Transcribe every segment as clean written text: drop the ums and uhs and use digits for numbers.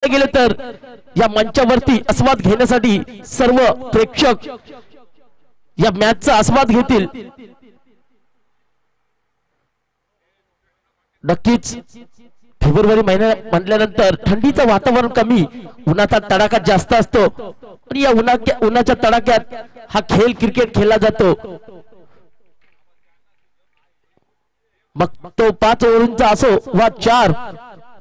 गेले तर या मंचावरती आस्वाद घेण्यासाठी सर्व प्रेक्षक या मॅचचा आस्वाद घेतील। नक्कीच फेब्रुवारी महिना म्हटल्यानंतर थंडीचं वातावरण कमी, उन्हाचा तडाखा जास्त असतो आणि या उन्हाच्या तडाख्यात हा खेळ क्रिकेट खेळला जातो। मग तो 5 ओव्हरचा असो वा 4,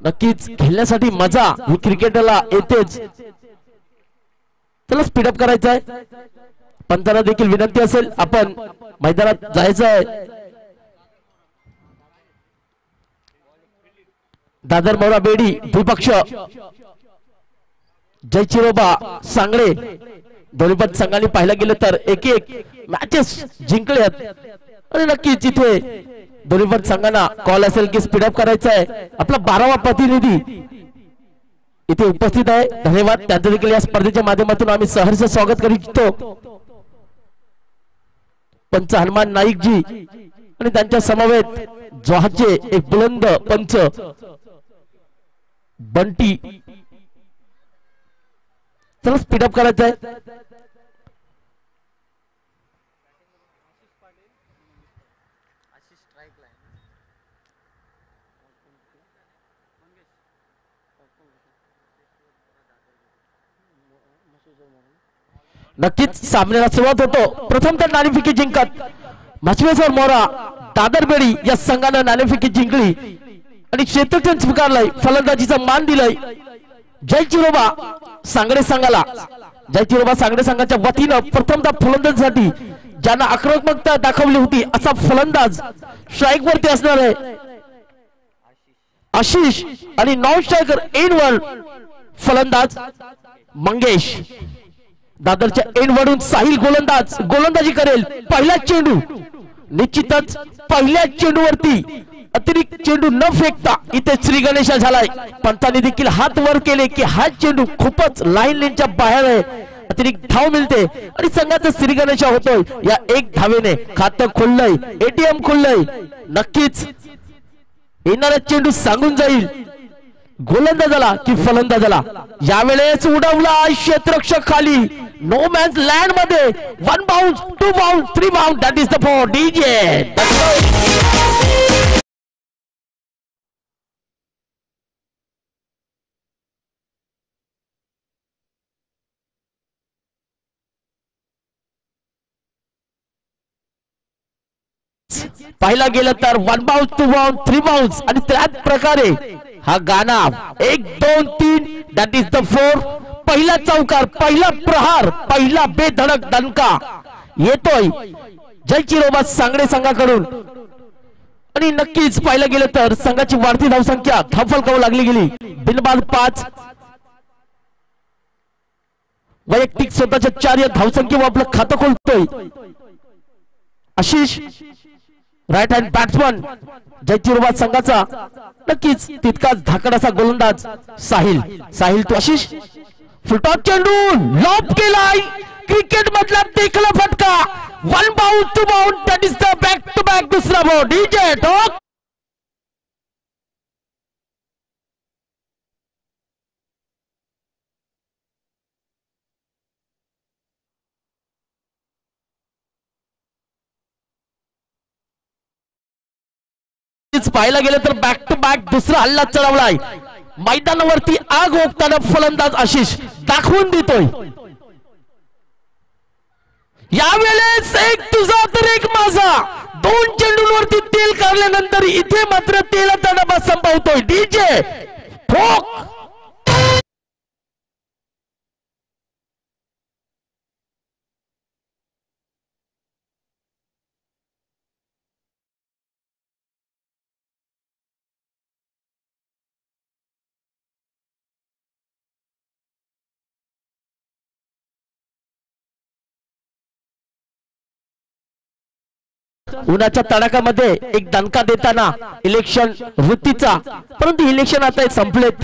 नक्कीच खेळण्यासाठी मजा ही क्रिकेटला येतेच। चला स्पीड अप करायचं आहे। पंचांना देखील विनंती असेल आपण मैदानात जायचं आहे। दादर मोरा बेडी द्विपक्ष जयचिरोबा सांगळे दोन्ही पण संघांनी पाहायला गेलं तर एक मॅचेस जिंकल्यात आणि नक्कीच इथे दोन्ही पण संघांना कॉल असेल की स्पीड अप करायचा आहे। आपला 12वा प्रतिनिधी इथे उपस्थित आहे, धन्यवाद त्यांचं देखील या स्पर्धेच्या माध्यमातून आम्ही सहर्ष स्वागत करीतो। पंच हनुमान नाईक जी आणि त्यांच्या समवेत जोहाचे एक बुलंद पंच बंटी। चला स्पीड अप करायचं आहे। नक्कीच सामन्याला सुरुवात होतो। प्रथम तर नाणेफेकी जिंकत माचवेश्वर मोरा दादर बेडी या संघाने नाणेफेकी जिंकली आणि क्षेत्ररक्षण स्वीकारलंय, फलंदाजीचा मान दिलाय जयचिरोबा सांगडे संघाला। जयचिरोबा सांगडे संघाच्या वतीनं प्रथमतः फलंदाजीसाठी ज्यांना आक्रमकता दाखवली होती असा फलंदाज स्ट्राइक वरती असणार आहे आशिष आणि नॉन स्ट्रायकर एंडवर फलंदाज मंगेश। दादरच्या एंडवरून साहिल गोलंदाजी करेल। पहिला चेंडू निश्चितच पहिल्या चेंडूवरती अतिरिक्त चेंडू न फेकता इथे श्री गणेशा झालाय। पंचांनी देखील हात वर केले की हा चेंडू खूपच लाईन लेनच्या बाहेर आहे, अतिरिक्त धाव मिळते आणि संघाचा श्री गणेशा होतोय। या 1 धावेने खातं खुललंय, एटीएम खुललंय। नक्कीच येणारा चेंडू सांगून जाईल गोलंदाजाला की फलंदाजाला। यावेळेस उडवला क्षेत्ररक्षक खाली, नो मॅन्स लँड मध्ये 1 bounce 2 bounce 3 bounce, that is the for DJ. पाहिला गेलं तर 1 बाउंस 2 बाउंस 3 बाउंस आणि त्याच प्रकारे हा गाणा 1 2 3 दॅट इज द 4। पहिला चौकार, पहिला प्रहार, पहिला बेधडक दणका येतोय जयचिरोबा सांगडे संघाकडून आणि नक्कीच पाहिलं गेलं तर संघाची वाढती धावसंख्या धावफलकावर लागली गेली। बिनबाद 5, वैयक्तिक स्वतःच्या 4 या धावसंख्येवर आपलं खातं खोलतोय Ashish right hand batsman Jaichiroba संघाचा। नक्कीच तितकाच धाकड असा गोलंदाज साहिल तो आशिष फुलटॉस चेंडू लॉब केलाय, क्रिकेट मधला देखला फटका। 1 bounce 2 bounce, that is the back to back दुसरा बॉल डीजे टॉक। पाहायला गेलं तर बॅक टू बॅक दुसरा हल्ला चढवलाय। मैदानावरती आग ओकताना फलंदाज आशिष दाखवून देतोय यावेळेस एक तुझा तर एक माझा। 2 चेंडूंवरती तेल काढल्यानंतर इथे मात्र तेलाचा डबा संपवतोय डीजे ठोक। उन्हाच्या तडाख्यामध्ये एक दणका देताना इलेक्शन वृत्तीचा, परंतु इलेक्शन आता संपलेत।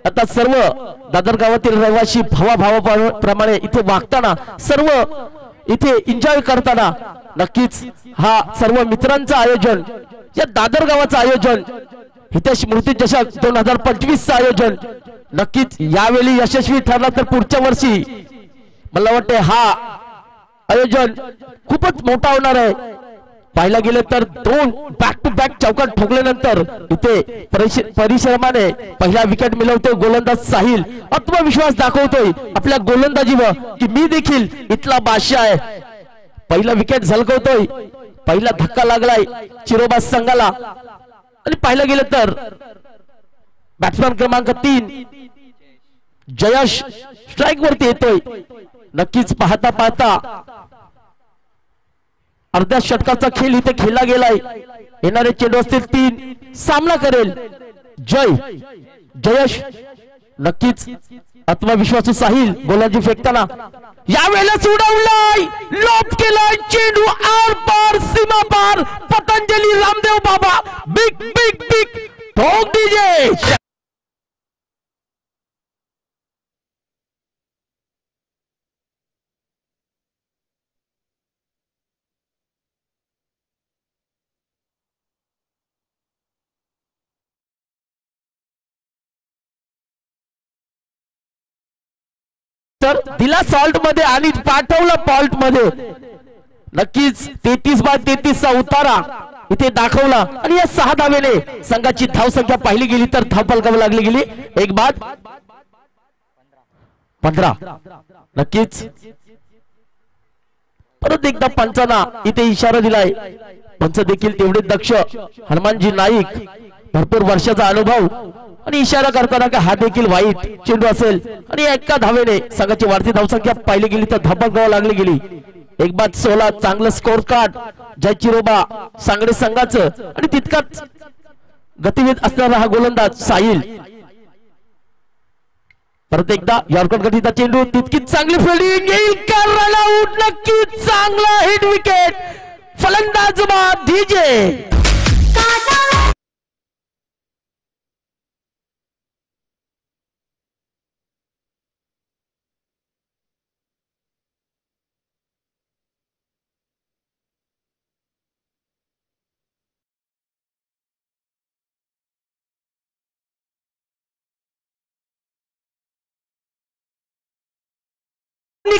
आता सर्व दादर गावातील रहिवासी भावाप्रमाणे इथे वागताना, सर्व इथे एन्जॉय करताना, नक्कीच हा सर्व मित्रांचं आयोजन, या दादर गावाचं आयोजन, हितेश स्मृती चषक 2025 आयोजन नक्कीच यावेळी यशस्वी ठरला तर पुढच्या वर्षी मला वाटते हा आयोजन खूपच मोठा होणार आहे. पाहायला गेले तर 2 बॅक टू बॅक चौकार ठोकल्यानंतर इथे परिश्रमाने पहिला विकेट मिळवतोय गोलंदाज साहिल. आत्मविश्वास दाखवतोय आपल्या गोलंदाजीवर की मी देखील इथला बादशाह आहे. पहिला विकेट झलकवतोय. पहिला धक्का लागलाय चिरोबा संघाला. आणि पाहायला गेलं तर बॅट्समॅन क्रमांक 3 जयश स्ट्राइक वरती येतोय. नक्कीच पाहता पाहता अर्ध्या षटकाचा खेळ इथे खेळला गेलाय. येणारे चेंडू असतील 3. सामना करेल जयश. नक्कीच आत्मविश्वासू साहिल गोलंदाजी फेकताना यावेळेला उडवलाय. लॉब केलाय चेंडू आर पार सीमा पार. Patanjali Ramdev Baba big big big ठोक डीजे. तर दिला सॉल्ट मध्ये आणि पाठवला पॉल्ट मध्ये. नक्कीच 33/33 चा उतारा इथे दाखवला. आणि या 6 धावेने संघाची धाव संख्या पाहिली गेली तर धाव फलकावर लागली गेली 1 बाद 15. नक्कीच परत एकदा पंचांना इथे इशारा दिलाय. पंच देखील तेवढे दक्ष. हनुमानजी नाईक भरपूर वर्षाचा अनुभव आणि इशारा करताना की हा देखील वाईट चेंडू असेल. आणि एका धावेने संघाची वाढती धावसंख्या पाहिली गेली तर धाव फलकावर लागली गेली 1 बाद 16. चांगलं स्कोर कार्ड जय चिरोबा सांगडे संघाचं. आणि तितकाच गतिवेग असणारा हा गोलंदाज साहिल. परत एकदा यॉर्कर गतीचा चेंडू तितकीच चांगली फिल्डिंग येईल का रन आउट. नक्कीच चांगला हिट विकेट. फलंदाज बाद डीजे.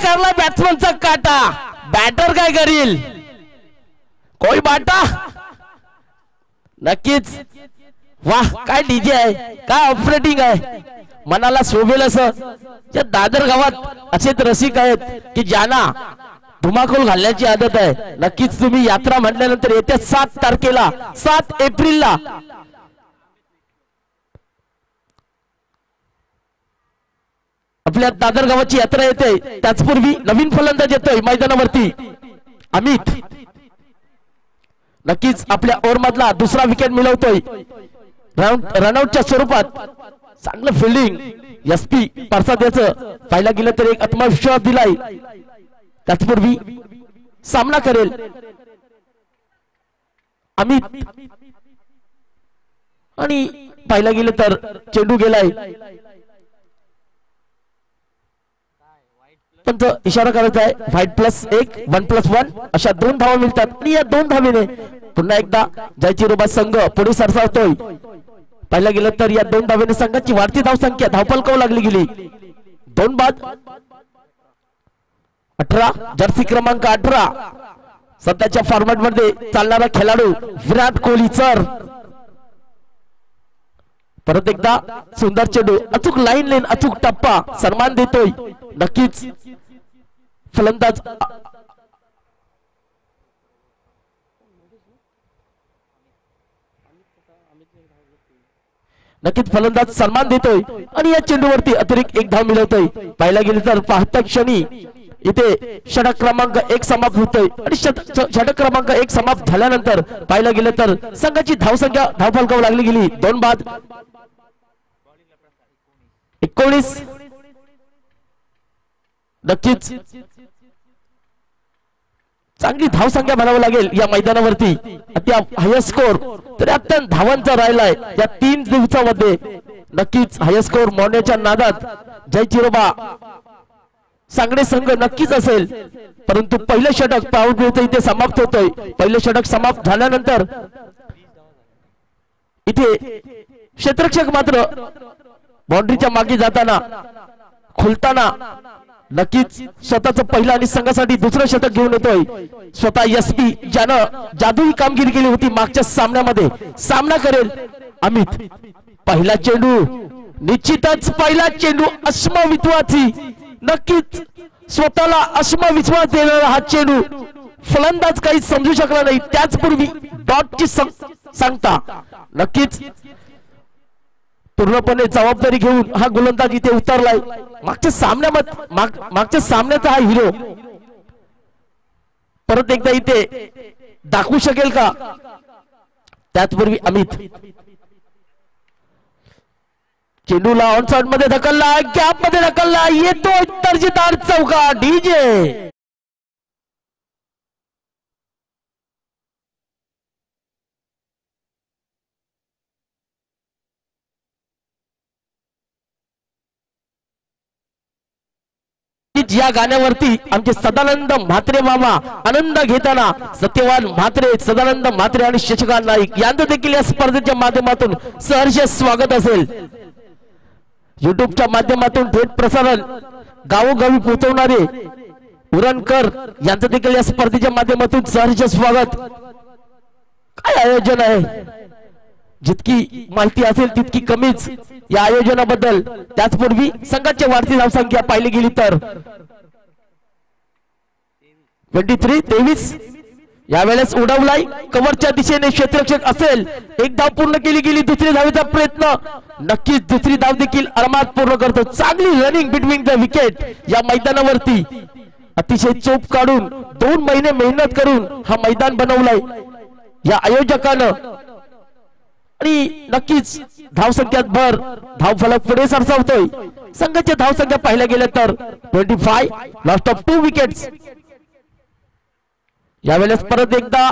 करला बॅट्समनचा काटा. बॅटर काय करील कोई बाटा. नक्कीच वाह काय डीजे आहे काय ऑपरेटिंग आहे. मनाला शोभेल असं. दादर गावात असेच रसिक आहेत की ज्यांना धुमाकूळ घालण्याची आदत आहे. नक्कीच तुम्ही यात्रा म्हटल्यानंतर येत्या 7 तारखेला 7 एप्रिलला आपल्या दादर गावाची यात्रा येते. त्याचपूर्वी नवीन फलंदाज येतोय मैदानावरती अमित. नक्कीच आपल्या ओव्हर मधला दुसरा विकेट मिळवतोय रनआउटच्या स्वरूपात. चांगलं फिल्डिंग एसपी परसाद याचं पाहायला गेलं तर एक आत्मविश्वास दिलाय. त्याचपूर्वी सामना करेल अमित. आणि पाहायला गेलं तर चेंडू गेलाय. पण तो इशारा करायचा आहे व्हाईट +1 1+1 अशा 2 धावा मिळतात. आणि या 2 धावेने पुन्हा एकदा जयचिरोबा संघ पुढे सरसावतोय. पाहायला गेलं तर या 2 धावेने संघाची वाढती धावसंख्या धावफलकावर लागली गेली 2 बाद 18. जर्सी क्रमांक 18 सध्याच्या फॉर्मॅट मध्ये चालणारा खेळाडू विराट कोहली सर. परत एकदा सुंदर चेंडू अचूक लाईन अचूक टप्पा सन्मान देतोय. नक्कीच फलंदाज नक्कीच फलंदाज सन्मान देतोय. आणि या चेंडूवरती अतिरिक्त 1 धाव मिळवतोय. पाहायला गेले तर पाहत्या क्षणी इथे षटक क्रमांक 1 समाप्त होतोय. आणि षटक क्रमांक 1 समाप्त झाल्यानंतर पाहायला गेले तर संघाची धावसंख्या धावफलकावर लागली गेली 2 बाद 19. नक्कीच चांगली धावसंख्या म्हणावं लागेल या मैदानावरती. अत्यंत हायस्ट स्कोर तर अत्यंत धावांचा राहिलाय या 3 दिवसामध्ये. नक्कीच हायस्ट स्कोर मोडण्याच्या नादात जयचिरोबा सांगडे संघ नक्कीच असेल. परंतु पहिलं षटक पॉवर प्लेचं इथे समाप्त होतोय. पहिलं षटक समाप्त झाल्यानंतर इथे क्षेत्ररक्षक मात्र बाउंड्रीच्या मागे जाताना खुलताना नक्कीच स्वतःच पहिला आणि संघासाठी दुसरं शतक घेऊन येतोय स्वतः एसपी, ज्यानं जादुई कामगिरी केली होती मागच्या सामन्यामध्ये. सामना करेल अमित. पहिला चेंडू, निश्चितच पहिला चेंडू अश्मविश्वासी, नक्कीच स्वतःला आत्मविश्वास देणारा हा चेंडू. फलंदाज काही समजू शकला नाही, त्याचपूर्वी डॉटची सांगता नक्कीच पूर्णपणे जबाबदारी घेऊन हा गोलंदाज इथे उतरलाय. मागच्या सामन्याचा हा हिरो परत एकदा इथे दाखवू शकेल का? त्याचपूर्वी अमित चेंडूला ऑन साइड मध्ये ढकलला, गॅप मध्ये ढकलला, येतो दर्जेदार चौका. डीजे या गाण्यावरती आमचे सदानंद म्हात्रे मामा आनंद घेताना सत्यवान म्हात्रे, सदानंद म्हात्रे आणि शशिकांत नाईक यांचं देखील या स्पर्धेच्या माध्यमातून सहर्ष स्वागत असेल. युट्यूबच्या माध्यमातून थेट प्रसारण गावोगावी पोहोचवणारे उरणकर यांचं देखील या स्पर्धेच्या माध्यमातून सहर्ष स्वागत. काय आयोजन आहे, जितकी माहिती असेल तितकी कमीच या आयोजनाबद्दल. त्याचपूर्वी संघाची वाढती धावसंख्या पाहिली गेली तर 23 यावेळेस उडवलाय कव्हरच्या दिशेने क्षेत्ररक्षक असेल. एक धाव पूर्ण केली गेली, दुसरी धावेचा प्रयत्न, नक्कीच दुसरी धाव देखील आरामात पूर्ण करतो. चांगली रनिंग बिटवीन द विकेट या मैदानावरती अतिशय चोप काढून 2 महिने मेहनत करून हा मैदान बनवलाय या आयोजकानं. आणि नक्कीच धावसंख्यात भर, धावफलक पुढे सरसावतोय. संघाच्या धावसंख्या पाहिल्या गेल्या तर 25, लॉस्ट ऑफ 2 विकेट्स. यावेळेस परत एकदा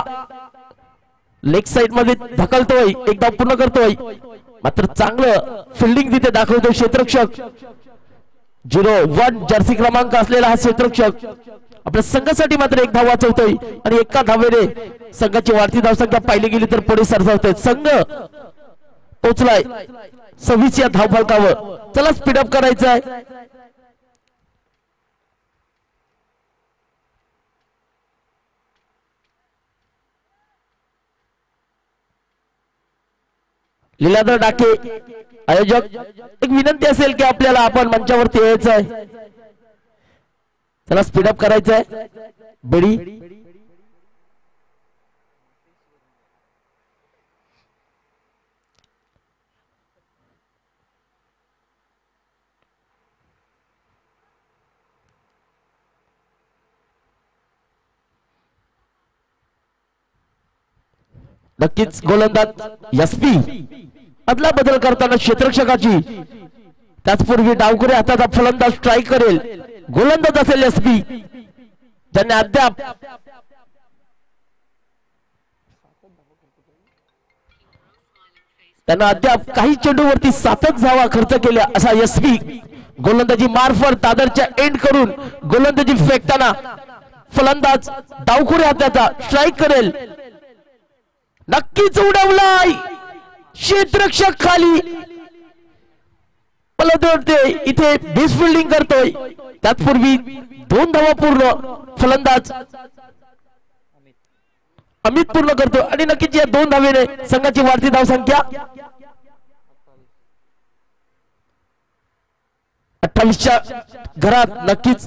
लेग साइड मध्ये ढकलतोय, एक धाव पूर्ण करतोय. मात्र चांगलं फिल्डिंग तिथे दाखवतोय क्षेत्ररक्षक. 01 जर्सी क्रमांक असलेला हा क्षेत्ररक्षक आपल्या संघासाठी मात्र एक धाव वाचवतोय आणि एका धावेने संघाची वाढती धावसंख्या पाहिली गेली तर पुढे सरसावतोय. संघ पोहोचलाय 26 या धावफलकावर. चला स्पीडअप करायचं आहे. लीलाधर डाके आयोजक, एक विनंती असेल की आपल्याला आपण मंचावरती यायचं आहे. चला स्पीडअप करायचं आहे. बेडी नक्कीच गोलंदाज एसपी अदला बदल करताना क्षेत्ररक्षकाची. त्याचपूर्वी डावखुरे हाताचा फलंदाज स्ट्राईक करेल. गोलंदाज असेल एसपी, ज्यांनी अद्याप काही चेंडूवरती 7च धावा खर्च केल्या असा एसपी गोलंदाजी मार्फत दादरच्या एंड करून गोलंदाजी फेकताना फलंदाज डावखुरे हाताचा स्ट्राईक करेल. नक्कीच उडवलाय, क्षेत्ररक्षक खाली पलटवते, इथे बेस फिल्डिंग करतोय. त्याचपूर्वी 2 धावा पूर्ण फलंदाज अमित पूर्ण करतो आणि नक्कीच या 2 धावेने संघाची वाढती धावसंख्या 28च्या घरात. नक्कीच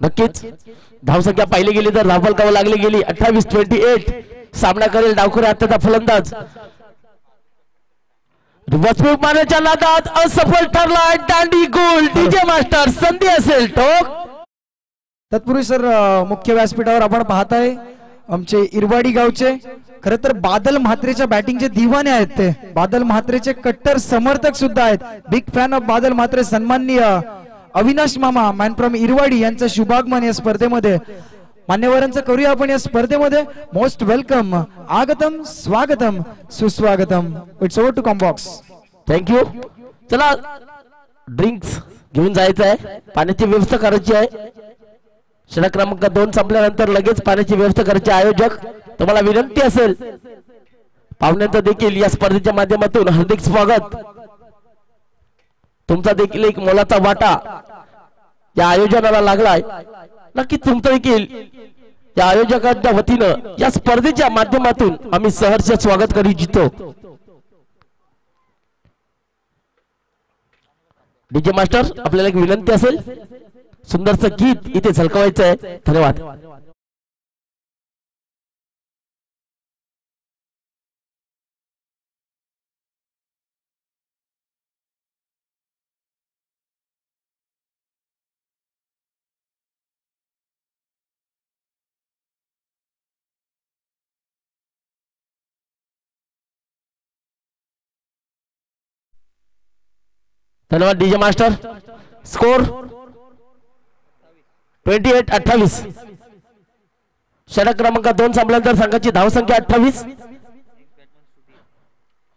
नक्कीच धावसंख्या पाहिली गेली तर धावफलकावर लागली गेली 28-28. सामना करेल डावखुरे हाताचा फलंदाज. रिव्हर्स मूव्ह मारण्याच्या नादात असफल ठरला. दांडी गोल. डीजे मास्टर संधी असेल टोक. तत्पूर्वी सर मुख्य व्यासपीठावर आपण पाहताय आमचे इरवाडी गावचे खरं तर बादल म्हात्रेच्या बॅटिंगचे दिवाने आहेत. ते बादल म्हात्रेचे कट्टर समर्थक सुद्धा आहेत. Big fan of Badal Mhatre. सन्माननीय अविनाश मामा मॅन फ्रॉम इरवाडी यांचं शुभागमन या स्पर्धेमध्ये. मान्यवरांचं करूया आपण या स्पर्धेमध्ये. मोस्ट वेलकम, आगतम, स्वागतम, सुस्वागतम. इट्स ओव्हर टू कॉम्बॉक्स. थँक्यू. चला ड्रिंक्स घेऊन जायचं आहे, पाण्याची व्यवस्था करायची आहे. षटक क्रमांक 2 संपल्यानंतर लगेच पाण्याची व्यवस्था करायची आयोजक तुम्हाला विनंती असेल पाहुण्यांचं देखील या स्पर्धेच्या माध्यमातून हार्दिक स्वागत तुमचा देखील एक मोलाचा वाटा या आयोजनाला लागलाय नक्कीच तुमचं देखील या आयोजकांच्या वतीनं या स्पर्धेच्या माध्यमातून आम्ही सहर्ष स्वागत करू इच्छितो डीजे मास्टर आपल्याला एक विनंती असेल सुंदरचं गीत इथे झलकवायचं आहे धन्यवाद धन्यवाद डीजे मास्टर स्कोर 28-28 षटक क्रमांक 2 संपल्यानंतर संघाची धावसंख्या 28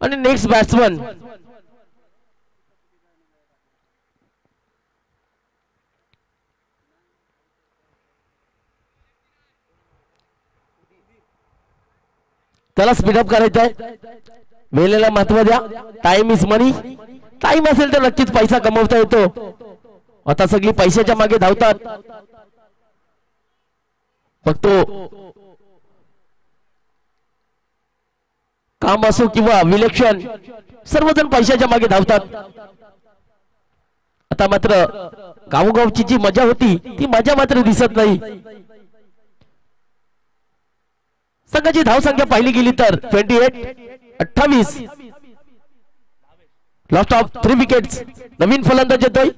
आणि नेक्स्ट बॅट्समन त्याला स्पीडअप करायचं आहे वेळेला महत्व द्या टाइम इज मनी टाइम असेल तर नक्कीच पैसा कमवता येतो आता सगळी पैशाच्या मागे धावतात फक्त काम असो किंवा विलक्षण सर्वजण पैशाच्या मागे धावतात आता मात्र गावोगावची जी मजा होती ती मजा मात्र दिसत नाही संघाची धावसंख्या पाहिली गेली तर 28-28 लॉस्ट ऑफ 3 विकेट्स नवीन फलंदाज येतोय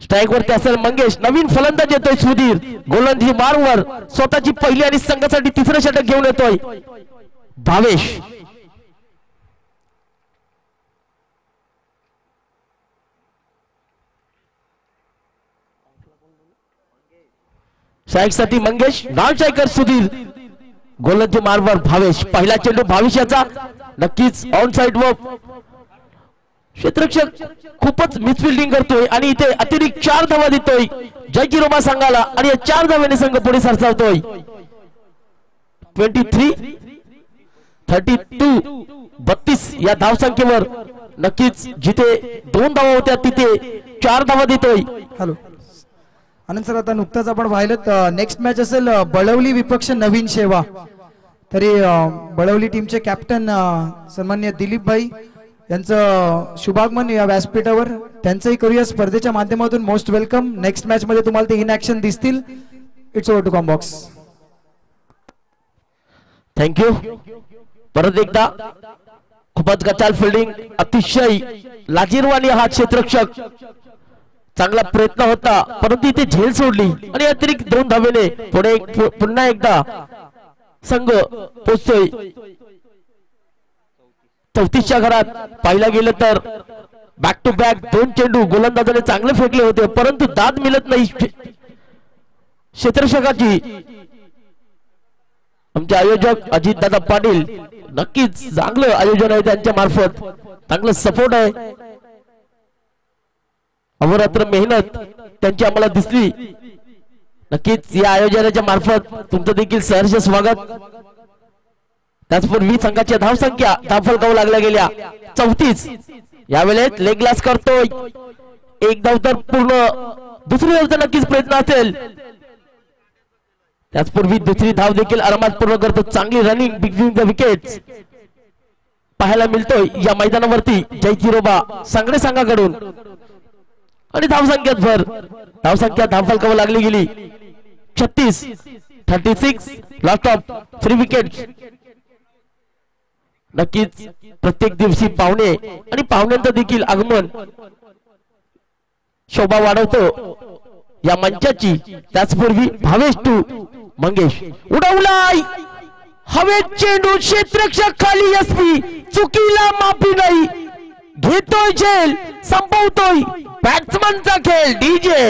स्ट्राइक वरती असेल मंगेश नवीन फलंदाज येतोय सुधीर गोलंदाजी मारवर स्वतःची पहिली आणि संघासाठी तिसरं षटक घेऊन येतोय भावेश स्ट्राइक साठी मंगेश नॉन स्ट्रायकर सुधीर गोलंदाजी मारवर भावेश पहिला चेंडू भावेशाचा नक्कीच ऑन साइड व क्षेत्ररक्षक खूपच मिसफिल्डिंग करतोय आणि इथे अतिरिक्त 4 धावा देतोय जयगिरोबा संघाला आणि या 4 धाव्याने संघ पुढे सरसावतोय 32 या धावसंख्येवर नक्कीच जिथे 2 धावा होत्या तिथे 4 धावा देतोय हॅलो आनंद सर आता नुकताच आपण पाहिलं नेक्स्ट मॅच असेल बळवली विपक्ष नवीन सेवा तरी बळवली टीमचे कॅप्टन सन्माननीय दिलीप भाई यांचं शुभागमन या व्यासपीठावर त्यांचंही करूया स्पर्धेच्या माध्यमातून मोस्ट वेलकम नेक्स्ट मॅच मध्ये तुम्हाला ते इन ऍक्शन दिसतील it's over to comm box thank you परत एकदा खूपच गचाल फिल्डिंग अतिशय लाजीरवाणी हा क्षेत्ररक्षक चांगला प्रयत्न होता परंतु इथे झेल सोडली आणि अतिरिक्त 2 धावेने पुढे पुन्हा एकदा संघ पोहोचतोय 34च्या घरात पाहिला गेलं तर बॅक टू बॅक 2 चेंडू गोलंदाजाने चांगले फेकले होते परंतु दाद मिळत नाही क्षेत्ररक्षकाची आमचे आयोजक अजित दादा पाटील नक्कीच चांगलं आयोजन आहे त्यांच्या मार्फत चांगलं सपोर्ट आहे अहोरात्र मेहनत त्यांची आम्हाला दिसली नक्कीच या आयोजनाच्या मार्फत तुमचं देखील सहर्ष स्वागत त्याचपूर्वी संघाच्या धावसंख्या धावफलकावर लागल्या गेल्या 34 यावेळेस लेग ग्लास करतोय एक धाव तर पूर्ण दुसरी धाव तर नक्कीच प्रयत्न असेल त्याचपूर्वी दुसरी धाव देखील आरामात पूर्ण करतो चांगली रनिंग बिटवीन द विकेट्स पाहायला मिळतोय या मैदानावरती जयगिरोबा सांगडे संघाकडून आणि धावसंख्यात भर धावसंख्या धावफलकावर लागली गेली 36 लॉस्ट ऑफ 3 विकेट्स नक्कीच प्रत्येक दिवशी पाहुणे आणि पाहुण्यांचं देखील आगमन शोभा वाढवतो या मंचाची त्याचपूर्वी भावेश टू मंगेश उडवलाय हवेत चेंडू क्षेत्ररक्षक खाली एसपी चुकीला माफी नाही घेतोय झेल संपवतोय बॅट्समनचा खेळ डीजे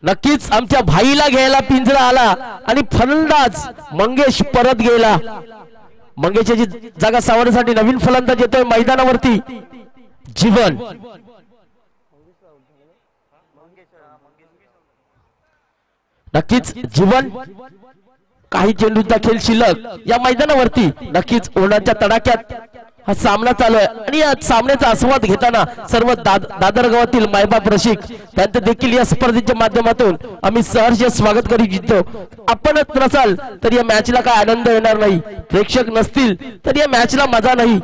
नक्कीच आमच्या भाईला घ्यायला पिंजरा आला आणि फलंदाज मंगेश परत गेला. मंगेशची जागा सावरण्यासाठी नवीन फलंदाज येतोय मैदानावरती. जीवन नक्कीच जीवन काही चेंडूचा खेळ शिल्लक या मैदानावरती. नक्कीच ओढाच्या तडाख्यात हा सामना चालू आहे आणि या सामन्याचा आस्वाद घेताना सर्व दादर गावातील मायबाप रसिक त्यांचं देखील या स्पर्धेच्या माध्यमातून आम्ही सहर्ष स्वागत करू इच्छितो. आपणच नसाल तर या मॅचला काय आनंद येणार नाही, प्रेक्षक नसतील तर या मॅचला मजा नाही.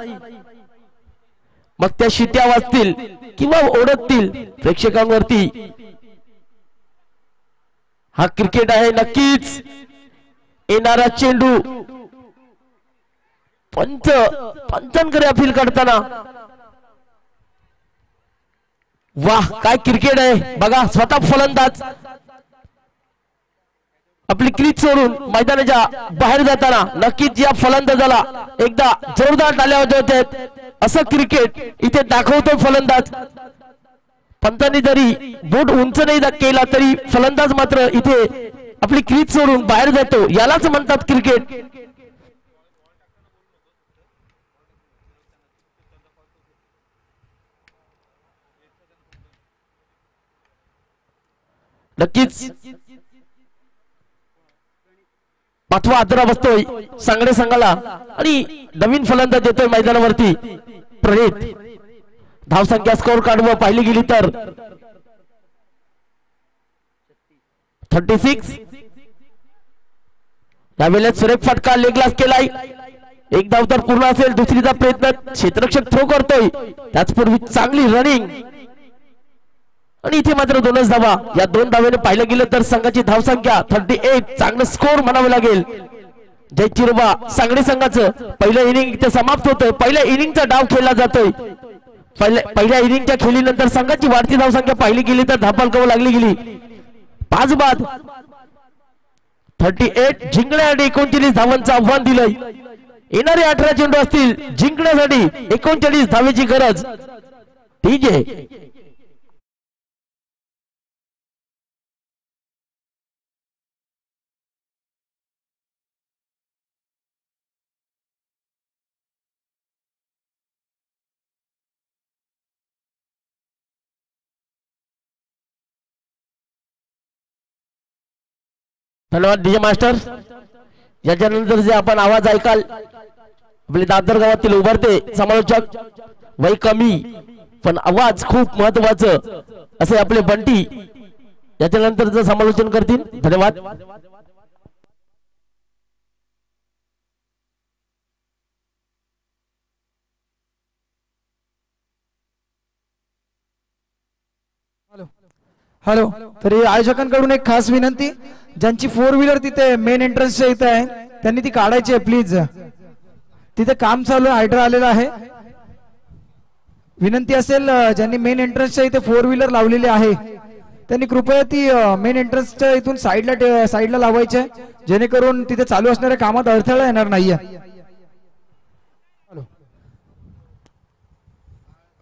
मग त्या शिट्या वाजतील किंवा ओढतील प्रेक्षकांवरती. हा क्रिकेट आहे. नक्कीच येणारा चेंडू पंचांकडे अपील करताना वाह काय क्रिकेट आहे बघा. स्वतः फलंदाज आपली क्रीज सोडून मैदानाच्या बाहेर जाताना नक्कीच या फलंदाजाला एकदा जोरदार टाळ्या वाजवत असं क्रिकेट इथे दाखवतो फलंदाज. पंतांनी जरी बोट उंच नाही केला तरी फलंदाज मात्र इथे आपली क्रीज सोडून बाहेर जातो. यालाच म्हणतात क्रिकेट. नक्कीच पाचवा आदरा बसतोय सांगडे संघाला आणि नवीन फलंदाज येतोय मैदानावरती प्रणित. धावसंख्या स्कोर कार्डवर पाहिली गेली तर 36. यावेळेस सुरेख फटका लेग ग्लास केलाय. एक धाव तर पूर्ण असेल. दुसरीचा प्रयत्न क्षेत्ररक्षक थ्रो करतोय. त्याचपूर्वी चांगली रनिंग आणि इथे मात्र 2च धावा. या 2 धावेने पाहिलं गेलं तर संघाची धावसंख्या 38. चांगलं स्कोर म्हणावं लागेल. जय चिरोबा सांगडे संघाचं पहिलं इनिंग इथे समाप्त होतोय. पहिल्या इनिंगचा डाव खेळला जातोय. पहिल्या इनिंगच्या खेळीनंतर संघाची वाढती धावसंख्या पाहिली गेली तर धापालकावं लागली गेली. 5 बाद 38 जिंकण्यासाठी 39 धावांचं आव्हान दिलंय. येणारे 18 चेंडू असतील जिंकण्यासाठी 39 धावेची गरज. ठीक आहे. धन्यवाद डीजे मास्टर. याच्यानंतर जे आपण आवाज ऐकाल आपले दादर गावातील उभारते समालोचक, वय कमी पण आवाज खूप महत्वाचं असे आपले बंटी याच्यानंतर समालोचन करतील. धन्यवाद. हॅलो. तरी आयोजकांकडून एक खास विनंती, ज्यांची 4 व्हीलर तिथे मेन एंट्रन्सच्या इथे आहे त्यांनी ती काढायची आहे प्लीज. तिथे काम चालू आहे, हायड्रा आलेला आहे. विनंती असेल ज्यांनी मेन एंट्रन्सच्या इथे 4 व्हीलर लावलेली आहे त्यांनी कृपया ती मेन एंट्रन्सच्या इथून साईडला लावायची आहे, जेणेकरून तिथे चालू असणाऱ्या कामात अडथळा येणार नाहीये.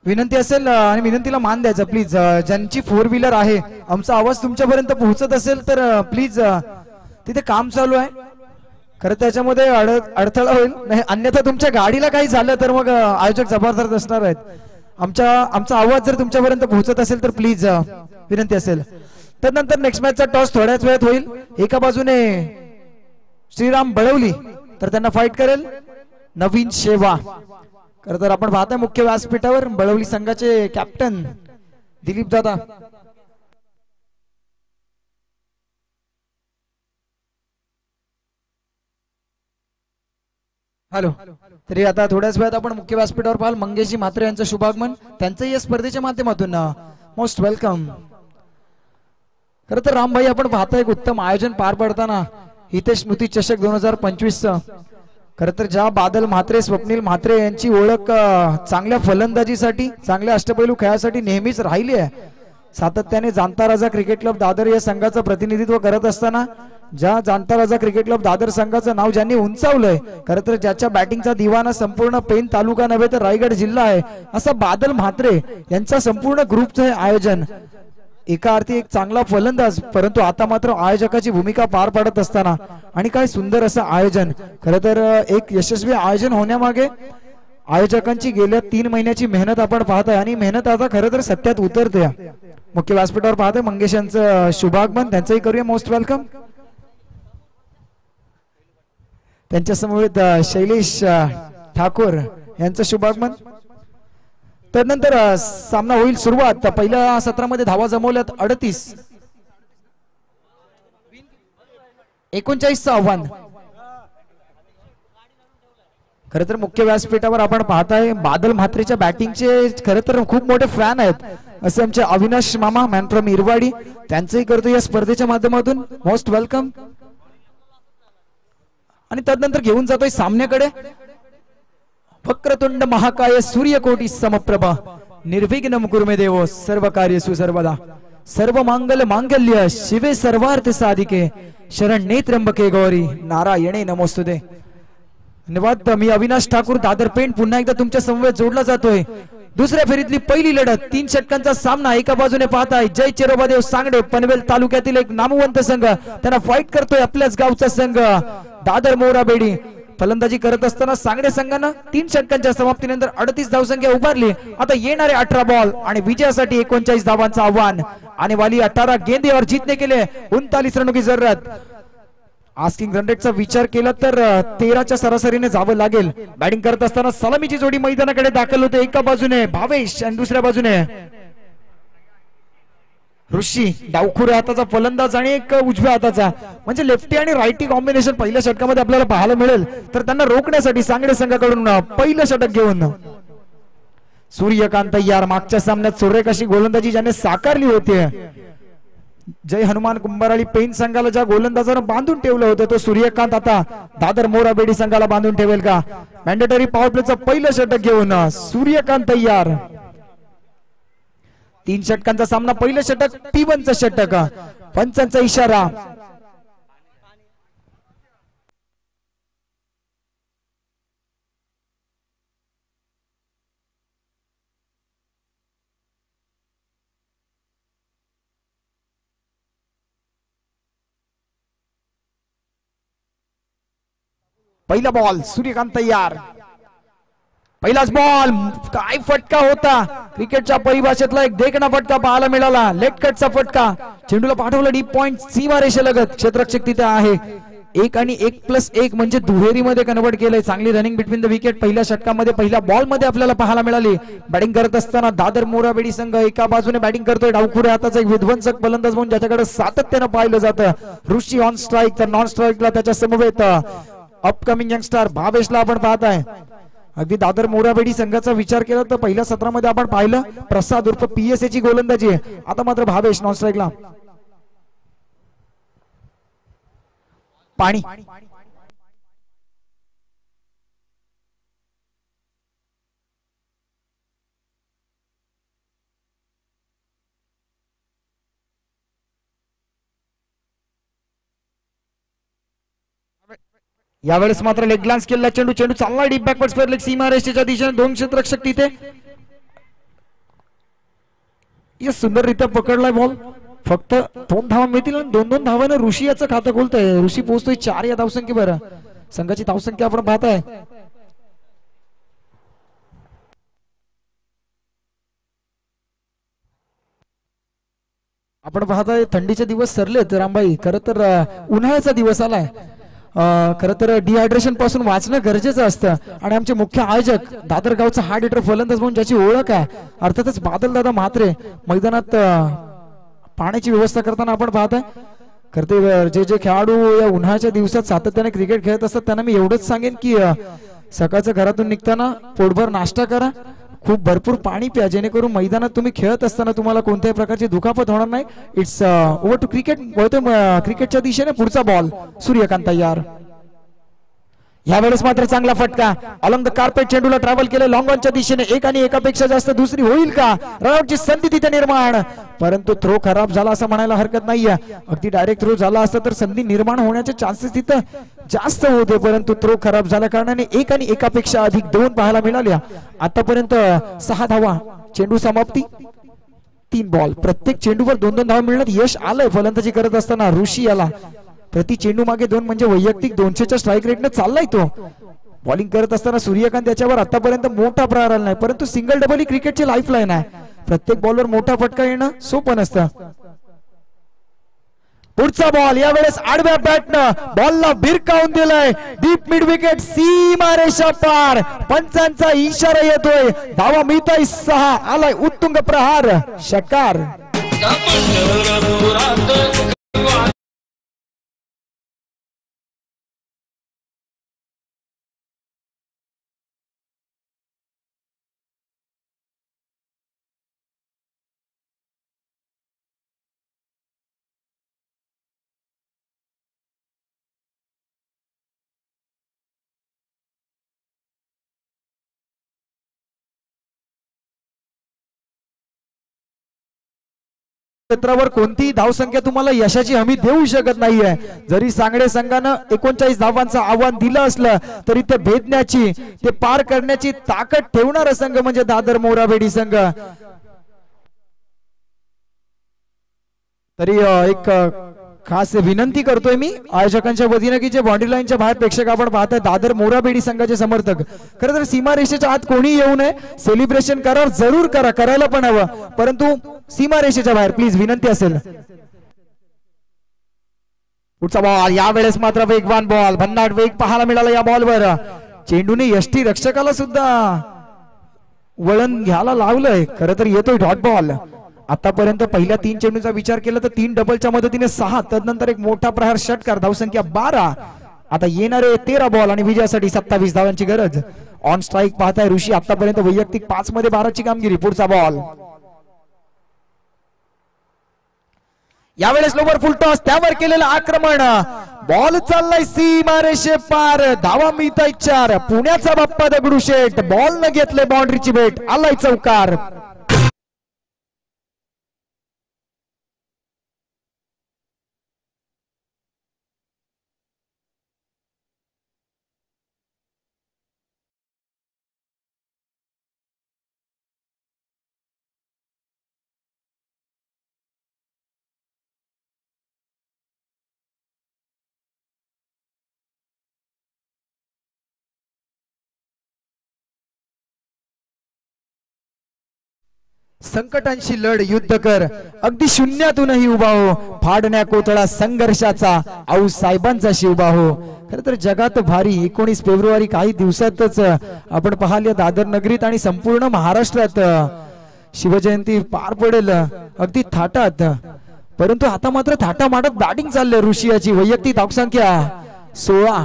विनंती असेल आणि विनंतीला मान द्यायचा प्लीज. ज्यांची 4 व्हीलर आहे आमचा आवाज तुमच्यापर्यंत पोहोचत असेल तर प्लीज, तिथे काम चालू आहे. खरं त्याच्यामध्ये अडथळा होईल नाही, अन्यथा तुमच्या गाडीला काही झालं तर मग आयोजक जबाबदार असणार आहेत. आमचा आवाज जर तुमच्यापर्यंत पोहोचत असेल तर प्लीज विनंती असेल. त्यानंतर नेक्स्ट मॅचचा टॉस थोड्याच वेळात होईल. एका बाजूने श्रीराम बळवली तर त्यांना फाईट करेल नवीन शेवा. खरं तर आपण पाहताय मुख्य व्यासपीठावर बळवली संघाचे कॅप्टन दिलीप दादा. हॅलो. तरी आता थोड्याच वेळात आपण मुख्य व्यासपीठावर पाहाल मंगेशजी म्हात्रे यांचं शुभागमन. त्यांचंही या स्पर्धेच्या माध्यमातून मोस्ट वेलकम. खरं तर रामभाई आपण पाहताय एक उत्तम आयोजन पार पडताना इथे स्मृती चषक 2025. खरं तर ज्या बादल म्हात्रे स्वप्नील म्हात्रे यांची ओळख चांगल्या फलंदाजीसाठी चांगल्या अष्टपैलू खेळासाठी नेहमीच राहिली आहे. सातत्याने जाणता राजा क्रिकेट क्लब दादर या संघाचं प्रतिनिधित्व करत असताना ज्या जाणता राजा क्रिकेट क्लब दादर संघाचं नाव ज्यांनी उंचावलंय, खरं तर ज्याच्या बॅटिंगचा दिवाना संपूर्ण पेन तालुका नव्हे तर रायगड जिल्हा आहे, असा बादल म्हात्रे यांचा संपूर्ण ग्रुपचं हे आयोजन. एका अर्थी एक चांगला फलंदाज, परंतु आता मात्र आयोजकाची भूमिका पार पाडत असताना आणि काय सुंदर असं आयोजन. खरं तर एक यशस्वी आयोजन होण्यामागे आयोजकांची गेल्या 3 महिन्याची मेहनत आपण पाहताय आणि मेहनत आता खरं तर सत्यात उतरते. मुख्य व्यासपीठावर पाहतोय मंगेश यांचं शुभागमन, त्यांचंही करूया मोस्ट वेलकम. त्यांच्या समवेत शैलेश ठाकूर यांचं शुभागमन. त्यानंतर सामना होईल सुरुवात. पहिल्या सत्रामध्ये धावा जमवल्यात 38. 39चं आव्हान. खरं तर मुख्य व्यासपीठावर आपण पाहताय बादल म्हात्रेच्या बॅटिंगचे खरं तर खूप मोठे फॅन आहेत असे आमचे अविनाश मामा मॅन फ्रॉम इरवाडी, त्यांचंही करतो या स्पर्धेच्या माध्यमातून मोस्ट वेलकम. आणि त्यानंतर घेऊन जातोय सामन्याकडे. वक्रतुंड महाकाय सूर्यकोटी समप्रभा निर्विघ्नं कुरु मे देवो सर्व कार्येषु सर्वदा सर्व मांगल्य मांगल्य शिवे सर्वार्थ साधिके शरण्ये त्र्यंबके गौरी नारायणे नमोस्तुते. धन्यवाद. मी अविनाश ठाकूर दादर पेंट पुन्हा एकदा तुमच्या समवेत जोडला जातोय. दुसऱ्या फेरीतली पहिली लढत 3 षटकांचा सामना. एका बाजूने पाहताय जय चिरोबादेव सांगडे पनवेल तालुक्यातील एक नामवंत संघ, त्यांना फाईट करतोय आपल्याच गावचा संघ दादर मोराबेडी. फलंदाजी करत असताना सांगडे संघानं 3 षटकांच्या समाप्तीनंतर 38 धावसंख्या उभारली. आता येणारे 18 बॉल आणि विजयासाठी 39 धावांचं आव्हान. आणि वाली 18 गेंदेवर जीतने के लिए 39 रनों की जरूरत. आस्किंग रन रेटचा विचार केला तर 13च्या सरासरीने जावं लागेल. बॅटिंग करत असताना सलामीची जोडी मैदानाकडे दाखल होते. एका बाजूने भावेश आणि दुसऱ्या बाजूने ऋषी. डावखुऱ्या हाताचा फलंदाज आणि एक उजव्या हाताचा, म्हणजे लेफ्टी आणि राईटी कॉम्बिनेशन पहिल्या षटकामध्ये आपल्याला पाहायला मिळेल. तर त्यांना रोखण्यासाठी सांगडे संघाकडून पहिलं षटक घेऊन सूर्यकांत यार. मागच्या सामन्यात सुरेख अशी गोलंदाजी ज्याने साकारली होती. जय हनुमान कुंभाराळी पेन संघाला ज्या गोलंदाजानं बांधून ठेवलं होतं तो सूर्यकांत आता दादर मोराबेडी संघाला बांधून ठेवेल का? मॅन्डेटरी पॉवर प्लेचं पहिलं षटक घेऊन सूर्यकांत यार. 3 षटकांचा सामना. पहिलं षटक T1चं षटक. पंचांचा इशारा. पहिला बॉल सूर्यकांत यार. पहिलाच बॉल. काय फटका होता. क्रिकेटच्या परिभाषेतला एक देखणा फटका पाहायला मिळाला. लेग कटचा फटका. चेंडूला पाठवलं डीप पॉइंट सीमारेषेलगत. क्षेत्ररक्षक तिथे आहे. 1 आणि 1+1 म्हणजे दुहेरीमध्ये कन्वर्ट केलंय. चांगली रनिंग बिटवीन द विकेट पहिल्या षटकामध्ये पहिल्या बॉल मध्ये आपल्याला पाहायला मिळाली. बॅटिंग करत असताना दादर मोराबेडी संघ एका बाजूने बॅटिंग करतोय. डावखुऱ्या हाताचा एक विध्वंसक फलंदाज म्हणून ज्याच्याकडे सातत्यानं पाहिलं जातं ऋषी ऑन स्ट्राईक. तर नॉन स्ट्राईकला त्याच्या समवेत अपकमिंग यंगस्टर भावेशला आपण पाहताय. अगदी दादर मोराबेडी संघाचा विचार केला तर पहिल्या सत्रामध्ये आपण पाहिलं प्रसाद उर्फ PSA ची गोलंदाजी आहे. आता मात्र भावेश नॉन स्ट्राईकला. पाणी. यावेळेस मात्र लेग ग्लान्स केलेला चेंडू. चेंडू चालला डीप बॅकवर्ड स्क्वेअर लेग सीमारेषेच्या दिशेने. 2 क्षेत्ररक्षक तिथे. सुंदररित्या पकडलाय बॉल. फक्त 2 धावा मिळतील आणि 2-2 धावाने ऋषी याचं खातं खोलतोय. ऋषी पोहोचतोय 4 या धावसंख्येवर. संघाची धावसंख्या आपण पाहताय. आपण पाहताय थंडीचे दिवस सरलेत रामबाई. खरं तर उन्हाळ्याचा दिवस आलाय. खरं तर डिहायड्रेशन पासून वाचणं गरजेचं असतं. आणि आमचे मुख्य आयोजक दादर गावचा हार्ड हिटर फलंदाज म्हणून ज्याची ओळख आहे अर्थातच बादलदादा म्हात्रे मैदानात पाण्याची व्यवस्था करताना आपण पाहताय. खरं तर जे खेळाडू या उन्हाळ्याच्या दिवसात सातत्याने क्रिकेट खेळत असतात त्यांना मी एवढंच सांगेन की सकाळचं घरातून निघताना पोटभर नाश्ता करा, खूप भरपूर पाणी प्या, जेणेकरून मैदानात तुम्ही खेळत असताना तुम्हाला कोणत्याही प्रकारची दुखापत होणार नाही. It's over to cricket. क्रिकेटच्या दिशेने पुढचा बॉल सूर्यकांत यार. यावेळेस मात्र चांगला फटका. अलॉंग द कार्पेट चेंडूला ट्रॅव्हल केलं लॉंग ऑनच्या दिशेने. 1 आणि 1पेक्षा जास्त दुसरी होईल का? रनआउटची संधी तिथे निर्माण, परंतु थ्रो खराब झाला असं म्हणायला हरकत नाहीये. अगदी डायरेक्ट थ्रो झाला असता तर संधी निर्माण होण्याचे चान्सेस तिथं जास्त होते, परंतु थ्रो खराब झाल्या कारणाने 1 आणि 1पेक्षा अधिक 2 पाहायला मिळाल्या. आतापर्यंत 6 धावा. चेंडू समाप्ती. 3 बॉल, प्रत्येक चेंडूवर 2-2 धावा मिळण्यात यश आलंय फलंदाजी करत असताना ऋषी याला. प्रति चेंडू मागे 2 म्हणजे वैयक्तिक 200च्या स्ट्राईक रेटने चाललाय तो. बॉलिंग करत असताना सूर्यकांत याच्यावर आतापर्यंत मोठा प्रहार आला नाही, परंतु सिंगल डबल ही क्रिकेटची लाईफलाईन आहे. प्रत्येक बॉलवर मोठा फटका येणं सोपं नसतं. पुढचा बॉल यावेळेस आडव्या बॅटनं बॉलला भिरकावून दिलाय. डीप मिड विकेट, सीमारेषा पार. पंचांचा इशारा येतोय. धावा मिळताय 6. आलाय उत्तुंग प्रहार, षटकार. क्षेत्रावर कोणतीही धावसंख्या तुम्हाला यशाची हमी देऊ शकत नाहीये. जरी सांगडे संघानं 39 धावांचं आव्हान दिलं असलं तरी ते भेदण्याची, ते पार करण्याची ताकद ठेवणारा संघ म्हणजे दादर मोराबेडी संघ. तरी एक खास विनंती करतोय मी आयोजकांच्या वतीने की जे बाउंड्री लाईनच्या बाहेर प्रेक्षक आपण पाहताय दादर मोराबेडी संघाचे समर्थक, खरं तर सीमारेषेच्या आत कोणी येऊ नये. सेलिब्रेशन करा, जरूर करा, करायला पण हवं, परंतु सीमारेषेच्या बाहेर प्लीज विनंती असेल. पुढचा बॉल यावेळेस मात्र वेगवान बॉल, भन्नाट वेग पाहायला मिळाला या बॉलवर. चेंडूने यष्टी रक्षकाला सुद्धा वळण घ्यायला लावलंय. खरं तर येतोय डॉट बॉल. आतापर्यंत पहिल्या 3 चेंडूचा विचार केला तर 3 डबलच्या मदतीने 6, तदनंतर एक मोठा प्रहार, षटकार, धावसंख्या 12. आता येणारे 13 बॉल आणि विजयासाठी 27 धावांची गरज. ऑन स्ट्राईक पाहताय ऋषी. आतापर्यंत वैयक्तिक 5 मध्ये 12ची कामगिरी. पुढचा बॉल यावेळेस लोवर फुल टॉस, त्यावर केलेलं आक्रमण. बॉल चाललाय सीमारेषे पार. धावा मिळताय 4. पुण्याचा बाप्पा दगडूशेठ बॉल न घेतले बाउंड्रीची भेट. आलाय चौकार. संकटांशी लढ, युद्ध कर, अगदी शून्यातूनही उभा हो. फाडण्या कोथळा संघर्षाचा आऊ साहेबांचा शिवबा हो. खरं तर जगात भारी 19 फेब्रुवारी काही दिवसातच आपण पाहिलं दादर नगरीत आणि संपूर्ण महाराष्ट्रात शिवजयंती पार पडेल अगदी थाटात. परंतु आता मात्र थाटा माटत बॅटिंग चालले ऋषियाची. वैयक्तिक धावसंख्या 16.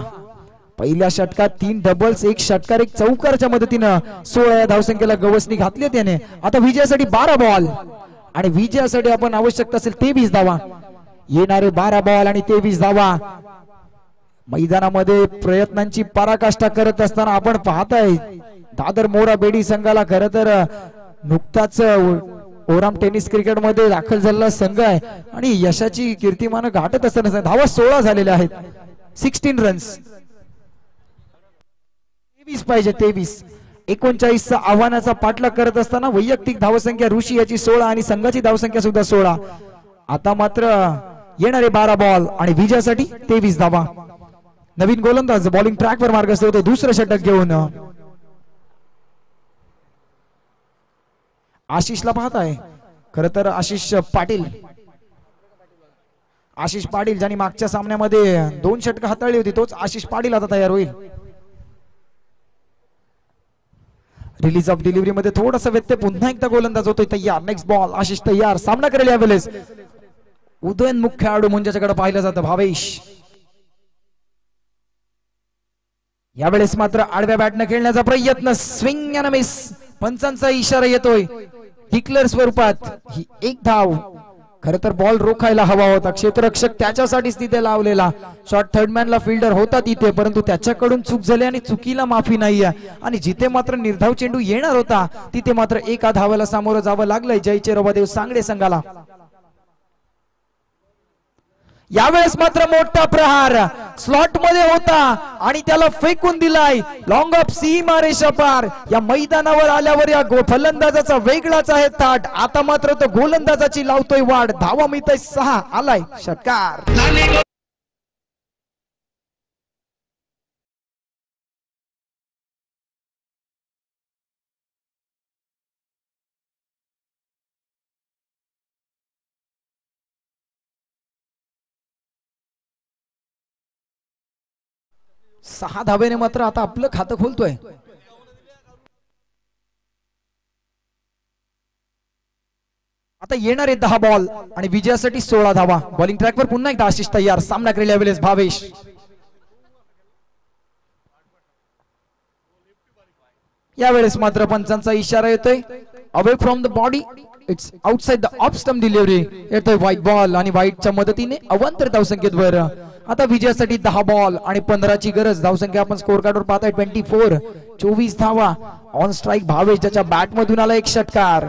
पहिल्या षटकात 3 डबल्स, 1 षटकार, 1 चौकारच्या मदतीनं 16 या धावसंख्येला गवसणी घातली त्याने. आता विजयासाठी 12 बॉल आणि विजयासाठी आपण आवश्यक असेल 23 धावा. येणारे 12 बॉल आणि 23 धावा. मैदानामध्ये प्रयत्नांची पराकाष्ठा करत असताना आपण पाहताय दादर मोराबेडी संघाला खरं तर नुकताच ओराम टेनिस क्रिकेट मध्ये दाखल झालेला संघ आहे आणि यशाची कीर्तिमान गाठत असताना धावा 16 झालेल्या आहेत. 16 रन्स. 23 पाहिजे, 23. 39 आव्हानाचा पाठलाग करत असताना वैयक्तिक धावसंख्या ऋषी याची 16 आणि संघाची धावसंख्या सुद्धा 16. आता मात्र येणारे 12 बॉल आणि विजयासाठी 23 धावा. नवीन गोलंदाज बॉलिंग ट्रॅकवर मार्गस्थ होते दुसरं षटक घेऊन. आशिषला पाहताय खरं तर आशिष पाटील ज्यांनी मागच्या सामन्यामध्ये 2 षटकं हाताळली होती तोच आशिष पाटील आता तयार होईल. रिलीज ऑफ डिलिव्हरी मध्ये थोडासा व्यत्यय. पुन्हा एकदा गोलंदाज होतोय तयार. नेक्स्ट बॉल आशिष तयार. सामना करेल यावेळेस उदयनमुख खेळाडू मुंजाच्याकडे पाहिलं जातं भावेश. यावेळेस मात्र आडव्या बॅटने खेळण्याचा प्रयत्न. Swing and miss. पंचांचा इशारा येतोय डिक्लेअर स्वरूपात. ही 1 धाव. खरं तर बॉल रोखायला हवा होता. क्षेत्ररक्षक त्याच्यासाठीच तिथे लावलेला. शॉर्ट थर्डमॅनला फिल्डर होता तिथे परंतु त्याच्याकडून चूक झाली आणि चुकीला माफी नाही. आणि जिथे मात्र निर्धाव चेंडू येणार होता तिथे मात्र 1 धावाला सामोरं जावं लागलंय जयचे रवादेव सांगडे संघाला. यावेळेस मात्र मोठा प्रहार स्लॉट मध्ये होता आणि त्याला फेकून दिलाय लॉंग ऑफ सीमारेषा पार. या मैदानावर आल्यावर या फलंदाजाचा वेगळाच आहे थाट. आता मात्र तो गोलंदाजाची लावतोय वाढ. धावा मिळतोय 6. आलाय षटकार. सहा धावेने मात्र आता आपलं खातं खोलतोय. आता येणार आहे 10 बॉल आणि विजयासाठी 16 धावा. बॉलिंग ट्रॅकवर पुन्हा एकदा आशिष तयार. सामना केलेल्या वेळेस भावेश. यावेळेस मात्र पंचांचा इशारा येतोय away from the body. It's outside the off stump delivery. येतोय व्हाईट बॉल आणि व्हाईटच्या मदतीने अवांतर धावसंख्येत वर. आता विजयासाठी 10 बॉल आणि 15ची गरज. धावसंख्या आपण स्कोर कार्डवर पाहताय 24. 24 धावा. ऑन स्ट्राईक भावेश ज्याच्या बॅट मधून आला एक षटकार.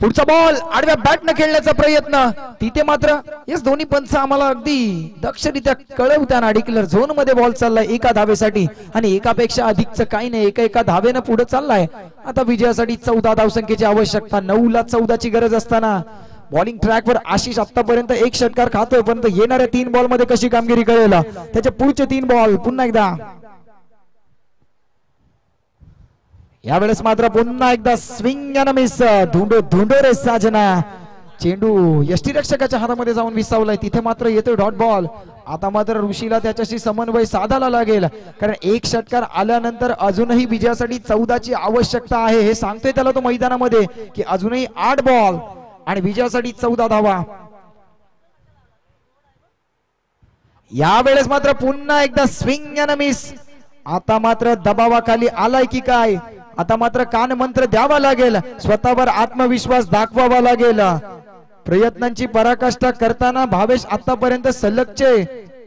पुढचा बॉल आडव्या बॅटने खेळण्याचा प्रयत्न. तिथे मात्र येस दोन्ही पंच आम्हाला अगदी दक्षरित्या कळवताना डिक्लेअर झोन मध्ये बॉल चाललाय एका धावेसाठी आणि एकापेक्षा अधिकचं काही नाही. एका धावेनं पुढे चाललाय. आता विजयासाठी 14 धावसंख्येची आवश्यकता. 9ला 14ची गरज असताना बॉलिंग ट्रॅकवर आशिष आतापर्यंत एक षटकार खातोय. परंतु येणाऱ्या 3 बॉल मध्ये कशी कामगिरी करेल. त्याचे पुढचे 3 बॉल पुन्हा एकदा. यावेळेस मात्र पुन्हा एकदा स्विंग अँड मिस. धुंडो रे साजना. चेंडू यष्टीरक्षकाच्या हातामध्ये जाऊन विसावलाय. तिथे मात्र येतोय डॉट बॉल. आता मात्र ऋषीला त्याच्याशी समन्वय साधायला लागेल कारण एक षटकार आल्यानंतर अजूनही विजयासाठी 14ची आवश्यकता आहे. हे सांगतोय त्याला तो मैदानामध्ये की अजूनही 8 बॉल आणि विजयासाठी 14 धावा. यावेळेस मात्र पुन्हा एकदा स्विंग अँड मिस. आता मात्र दबावाखाली आलाय की काय. आता मात्र कान मंत्र द्यावा लागेल. स्वतःवर आत्मविश्वास दाखवावा लागेल. प्रयत्नांची पराकाष्ठा करताना भावेश आतापर्यंत सलगचे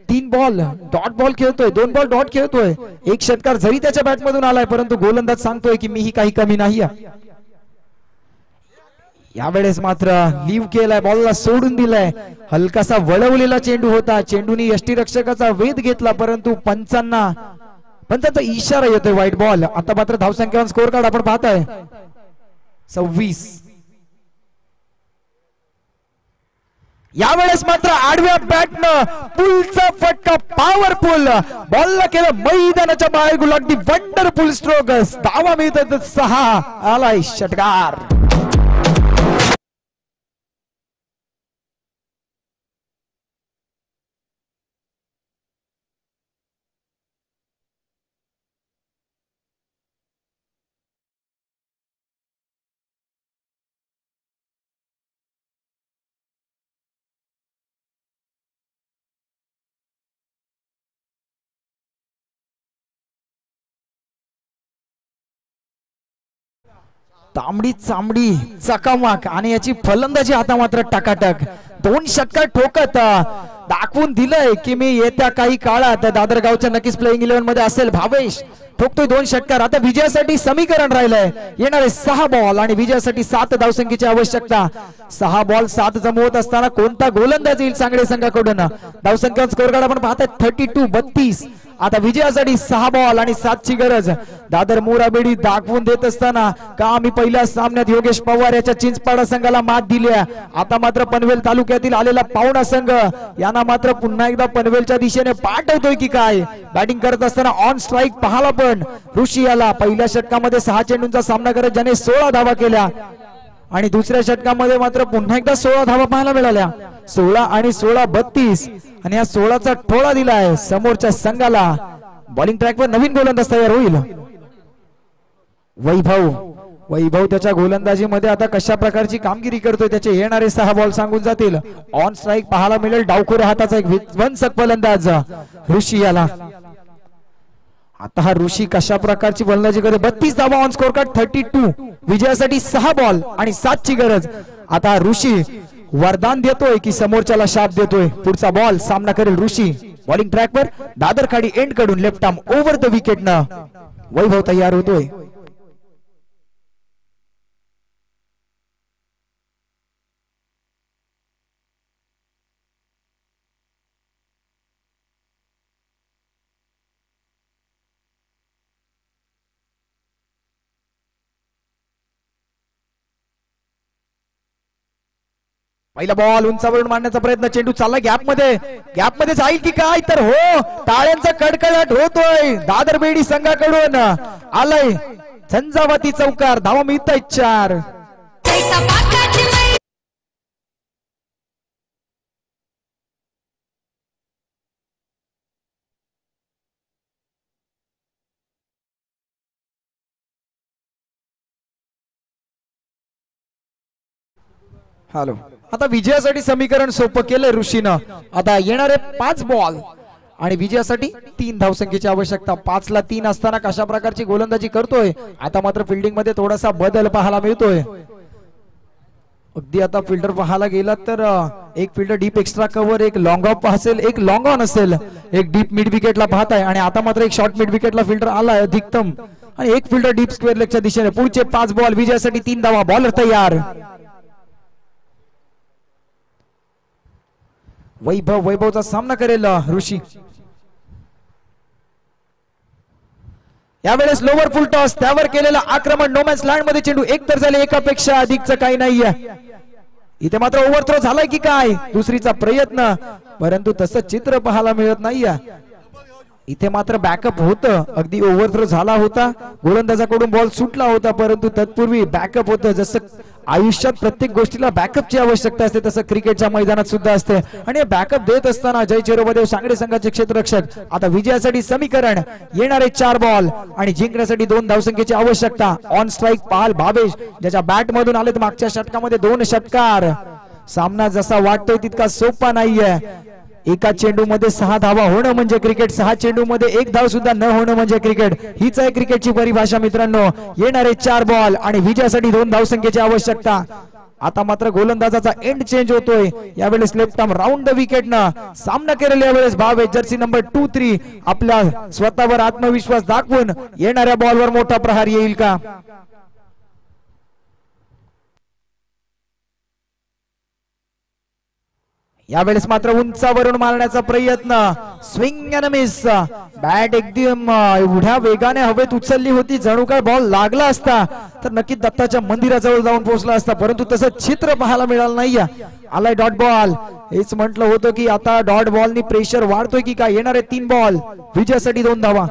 3 बॉल डॉट बॉल खेळतोय. 2 बॉल डॉट खेळतोय. एक षटकार जरी त्याच्या बॅट मधून आलाय परंतु गोलंदाज सांगतोय की मीही काही कमी नाही. यावेळेस मात्र लीव केलाय. बॉलला सोडून दिलाय. हलकासा वळवलेला चेंडू होता. चेंडूने यष्टीरक्षकाचा वेध घेतला परंतु पंचांचा इशारा येतोय व्हाईट बॉल. आता मात्र धावसंख्या स्कोर कार्ड आपण पाहताय 26. यावेळेस मात्र आडव्या बॅटनं पुलचा फटका पॉवरफुल. बॉलला केलं मैदानाच्या बाहेर गुल. अगदी वंडरफुल स्ट्रोक. धावा मिळतात 6. आलाय षटकार. तांबडी चांबडी चकामक आणि याची फलंदाजी आता मात्र टकाटक. 2 षटकार ठोकत दाखवून दिलंय की मी येत्या काही काळात दादरगावच्या नक्कीच प्लेइंग 11 मध्ये असेल. भावेश ठोकतोय 2 षटकार. आता विजयासाठी समीकरण राहिलंय. येणारे 6 बॉल आणि विजयासाठी 7 धावसंख्येची आवश्यकता. 6 बॉल 7 जमवत असताना कोणता गोलंदाज येईल सांगडे संघाकडून. धावसंख्या स्कोर कार्ड आपण पाहताय 32. आता विजयासाठी 6 बॉल आणि 7ची गरज. दादर मोराबेडी दाखवून देत असताना का आम्ही पहिल्या सामन्यात योगेश पवार याच्या चिंचपाडा संघाला मात दिली. आता मात्र पनवेल तालुक्यातील आलेला पाहुणा संघ यांना मात्र पुन्हा एकदा पनवेलच्या दिशेने पाठवतोय की काय. बॅटिंग करत असताना ऑन स्ट्राईक पाहाला पण ऋषी याला पहिल्या षटकामध्ये 6 चेंडूंचा सामना करत ज्याने 16 धावा केल्या आणि दुसऱ्या षटकामध्ये मात्र पुन्हा एकदा 16 धावा पाहायला मिळाल्या. 16 आणि 16 32 आणि या 16चा ठोळा दिलाय समोरच्या संघाला. बॉलिंग ट्रॅकवर नवीन गोलंदाज तयार होईल. वैभव त्याच्या गोलंदाजीमध्ये आता कशा प्रकारची कामगिरी करतोय त्याचे येणारे 6 बॉल सांगून जातील. ऑन स्ट्राईक पाहायला मिळेल डावखोऱ्या हाताचा एक विध्वंसक फलंदाज ऋषी याला. आता हा ऋषी कशा प्रकारची फलंदाजी करतो. 32 धावा ऑन स्कोर कार्ड 32. विजयासाठी 6 बॉल आणि 7ची गरज. आता ऋषी वरदान देतोय की समोरच्याला शाप देतोय. पुढचा बॉल सामना करेल ऋषी. बॉलिंग ट्रॅकवर दादर खाडी एंड कडून left arm over the wicket न वैभव तयार होतोय. पहिला बॉल उंचावरून मारण्याचा प्रयत्न, चेंडू चालला गॅप मध्ये जाईल की काय, तर हो, टाळ्यांचा कडकडाट होतोय दादर बेडी संघाकडून. आलाय झंझावाती चौकार, धावा मिळतायत 4. हॅलो, आता विजयासाठी समीकरण सोपं केलंय ऋषीनं. आता येणारे 5 बॉल आणि विजयासाठी 3 धावसंख्येची आवश्यकता. 5 ला 3 असताना कशा प्रकारची गोलंदाजी करतोय. आता मात्र फिल्डिंग मध्ये थोडासा बदल पाहायला मिळतोय. अगदी आता फिल्डर पाहायला गेला तर एक फिल्डर डीप एक्स्ट्रा कव्हर, एक लॉंग ऑफ असेल, एक लॉंग ऑन असेल, एक डीप मिड विकेटला पाहताय आणि आता मात्र एक शॉर्ट मिड विकेटला फिल्डर आलाय अधिकतम आणि एक फिल्डर डीप स्क्वेअर लेगच्या दिशेने. पुढचे 5 बॉल विजयासाठी 3 धावा. बॉलर तयार. वैभवचा सामना करेल ऋषी. यावेळेस लोवर फुल टॉस, त्यावर केलेला आक्रमण. नोमॅन्स लँड मध्ये चेंडू एकतर झाले, एकापेक्षा अधिकचं काही नाहीये. इथे मात्र ओव्हरथ्रो झालाय की काय, दुसरीचा प्रयत्न, परंतु तसं चित्र पाहायला मिळत नाहीये. इथे मात्र बॅकअप होतं, अगदी ओव्हरथ्रो झाला होता, गोलंदाजाकडून बॉल सुटला होता, परंतु तत्पूर्वी बॅकअप होतं. जसं आयुष्यात प्रत्येक गोष्टीला बॅकअपची आवश्यकता असते, तसं क्रिकेटच्या मैदानात सुद्धा असते. आणि बॅकअप देत असताना जय चिरोबदेव सांगडे संघाचे क्षेत्ररक्षक. आता विजयासाठी समीकरण, येणारे 4 बॉल आणि जिंकण्यासाठी 2 धावसंख्येची आवश्यकता. ऑन स्ट्राईक पाल भावेश, ज्याच्या बॅट मधून आले मागच्या षटकामध्ये 2 षटकार. सामना जसा वाटतोय तितका सोपा नाहीये. एका चेंडू मध्ये 6 धावा होणं म्हणजे क्रिकेट, 6 चेंडू मध्ये 1 धाव सुद्धा न होणं म्हणजे क्रिकेट. हीच आहे क्रिकेटची परिभाषा मित्रांनो. येणारे 4 बॉल आणि विजयासाठी 2 धावसंख्येची आवश्यकता. आता मात्र गोलंदाजाचा एंड चेंज होतोय. यावेळेस लेफ्ट आर्म राऊंड द विकेटनं सामना केलेला यावेळेस भावेश, जर्सी नंबर 2-3. आपल्या स्वतःवर आत्मविश्वास दाखवून येणाऱ्या बॉलवर मोठा प्रहार येईल का. यावेळेस मात्र उंचावरून मारण्याचा प्रयत्न, स्विंग अँड मिस. बॅट एकदम एवढ्या वेगाने हवेत उचलली होती, जणू काय बॉल लागला असता तर नक्कीच दत्ताच्या मंदिराजवळ जाऊन पोहोचला असता, परंतु तसं चित्र पाहायला मिळालं नाही. आलाय डॉट बॉल. हेच म्हटलं होतं की आता डॉट बॉलनी प्रेशर वाढतोय की काय. येणारे 3 बॉल विजयासाठी 2 धावा.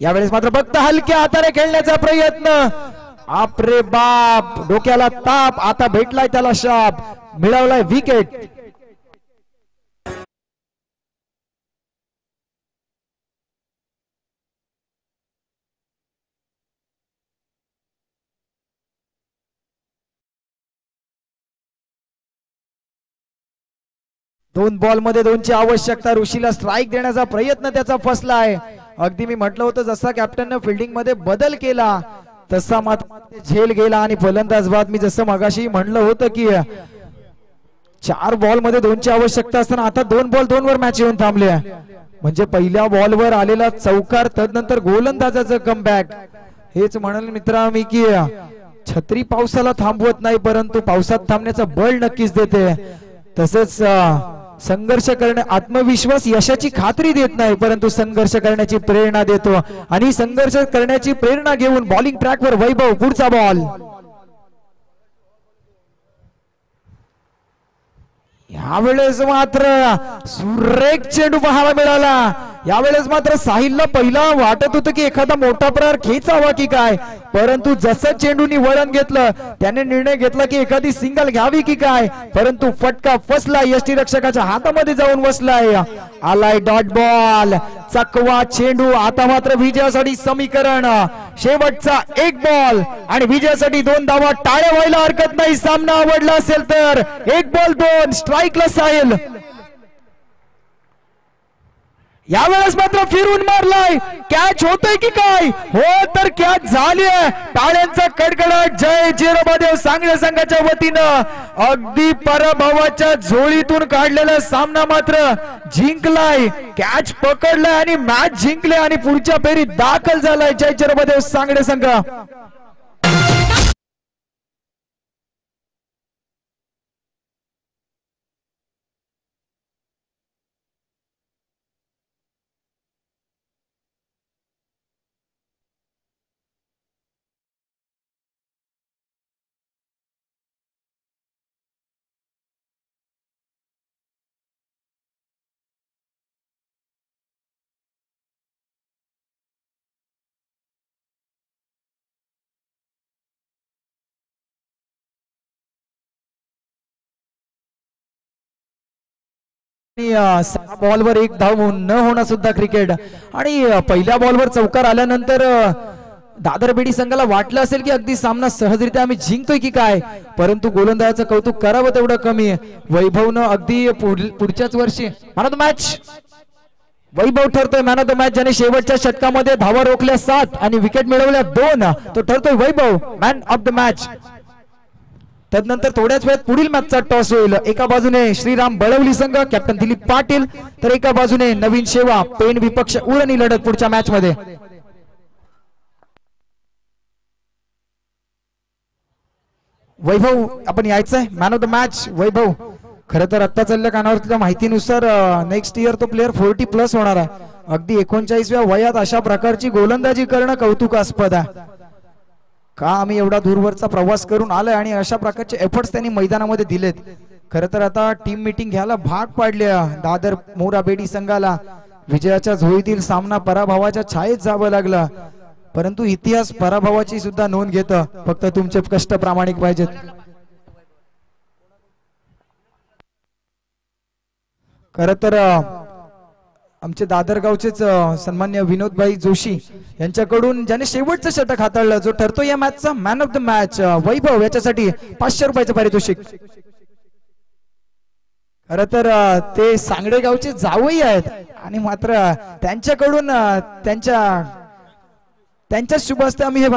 यावेळेस मात्र फक्त हलक्या हाताने खेळण्याचा प्रयत्न. आपरे बाप, डोक्याला ताप. आता भेटलाय त्याला शाप, मिळवलाय विकेट. दोन बॉल मध्ये 2ची आवश्यकता. ऋषीला स्ट्राईक देण्याचा प्रयत्न त्याचा फसलाय. अगदी मी म्हटलं होतं जसा कॅप्टनने फिल्डिंग मध्ये बदल केला तसा मात्र झेल गेला आणि फलंदाज बाद. मी जसं मगाशी म्हणलं होतं की 4 बॉल मध्ये 2ची आवश्यकता असताना आता 2 बॉल 2 वर मॅच येऊन थांबले. म्हणजे पहिल्या बॉलवर आलेला चौकार, तदनंतर गोलंदाजाचं कमबॅक. हेच म्हणाल मित्रा मी की छत्री पावसाला थांबवत नाही, परंतु पावसात थांबण्याचं बळ नक्कीच देते. तसंच संघर्ष करणे, आत्मविश्वास यशाची खात्री देत नाही, परंतु संघर्ष करण्याची प्रेरणा देतो. आणि संघर्ष करण्याची प्रेरणा घेऊन बॉलिंग ट्रॅकवर वैभव. पुढचा बॉल. यावेळेस मात्र सुरेख चेंडू पाहायला मिळाला. यावेळेस मात्र साहिलला पहिला वाटत होतं की एखादा मोठा प्रहार खेचावा की काय, परंतु जसं चेंडूनी वळण घेतलं त्याने निर्णय घेतला की एखादी सिंगल घ्यावी की काय, परंतु फटका फसला, यष्टीरक्षकाच्या हातामध्ये जाऊन बसलाय. आलाय डॉट बॉल, चकवा चेंडू. आता मात्र विजयासाठी समीकरण, शेवटचा 1 बॉल आणि विजयासाठी 2 धावा. टाळ्या व्हायला हरकत नाही. सामना आवडला असेल तर 1 बॉल 2 स्ट्राईकला साहिल. यावेळेस मात्र फिरून मारलाय. कॅच होतोय की काय, हो तर कॅच झाली आहे. टाळ्यांचा कडकडाट जय चिरोबदेव सांगडे संघाच्या वतीनं. अगदी पराभवाच्या झोळीतून काढलेला सामना मात्र जिंकलाय, कॅच पकडलाय आणि मॅच जिंकले आणि पुढच्या फेरीत दाखल झालाय जय चिरोबदेव सांगडे संघ. बॉलवर एक धाव न होणं सुद्धा क्रिकेट आणि पहिल्या बॉलवर चौकार आल्यानंतर दादर बेडी संघाला वाटलं असेल की अगदी सामना सहजरित्या आम्ही जिंकतोय की काय, परंतु गोलंदाजाचं कौतुक करावं तेवढं कमी. वैभवनं अगदी पुढच्याच वर्षी man of the match Vaibhav ठरतोय मॅन ऑफ द मॅच, ज्याने शेवटच्या षटकामध्ये धावा रोखल्या 7 आणि विकेट मिळवल्या 2. तो ठरतोय वैभव मॅन ऑफ द मॅच. त्यानंतर थोड्याच वेळात पुढील मॅचचा टॉस होईल. एका बाजूने श्रीराम बळवली संघ कॅप्टन दिलीप पाटील, तर एका बाजूने नवीन शेवा पेन विपक्ष उरणी लढत पुढच्या मॅच मध्ये. वैभव आपण यायचंय मॅन ऑफ द मॅच. वैभव खरं तर आत्ता चालल्या कानावरच्या माहितीनुसार नेक्स्ट इयर तो प्लेअर 40+ होणार आहे. अगदी 39व्या वयात अशा प्रकारची गोलंदाजी करणं कौतुकास्पद आहे. का आम्ही एवढा दूरवरचा प्रवास करून आलोय आणि अशा प्रकारचे एफर्ट्स त्यांनी मैदानामध्ये दिलेत. खरं तर आता टीम मीटिंग घ्यायला भाग पाडले दादर मोरा बेडी संघाला. विजयाच्या झोळीतील सामना पराभवाच्या छायेत जावं लागलं, परंतु इतिहास पराभवाची सुद्धा नोंद घेत. फक्त तुमचे कष्ट प्रामाणिक पाहिजेत. खरं तर आमचे दादरगावचेच सन्मान्य विनोदभाई जोशी यांच्याकडून ज्याने शेवटचं षटक हाताळलं, जो ठरतो या मॅचचा मॅन ऑफ द मॅच, वैभव, याच्यासाठी 500 रुपयाचं पारितोषिक. खरं तर ते सांगडे गावचे जावई आहेत आणि मात्र त्यांच्याकडून त्यांच्या शुभ हस्ते आम्ही हे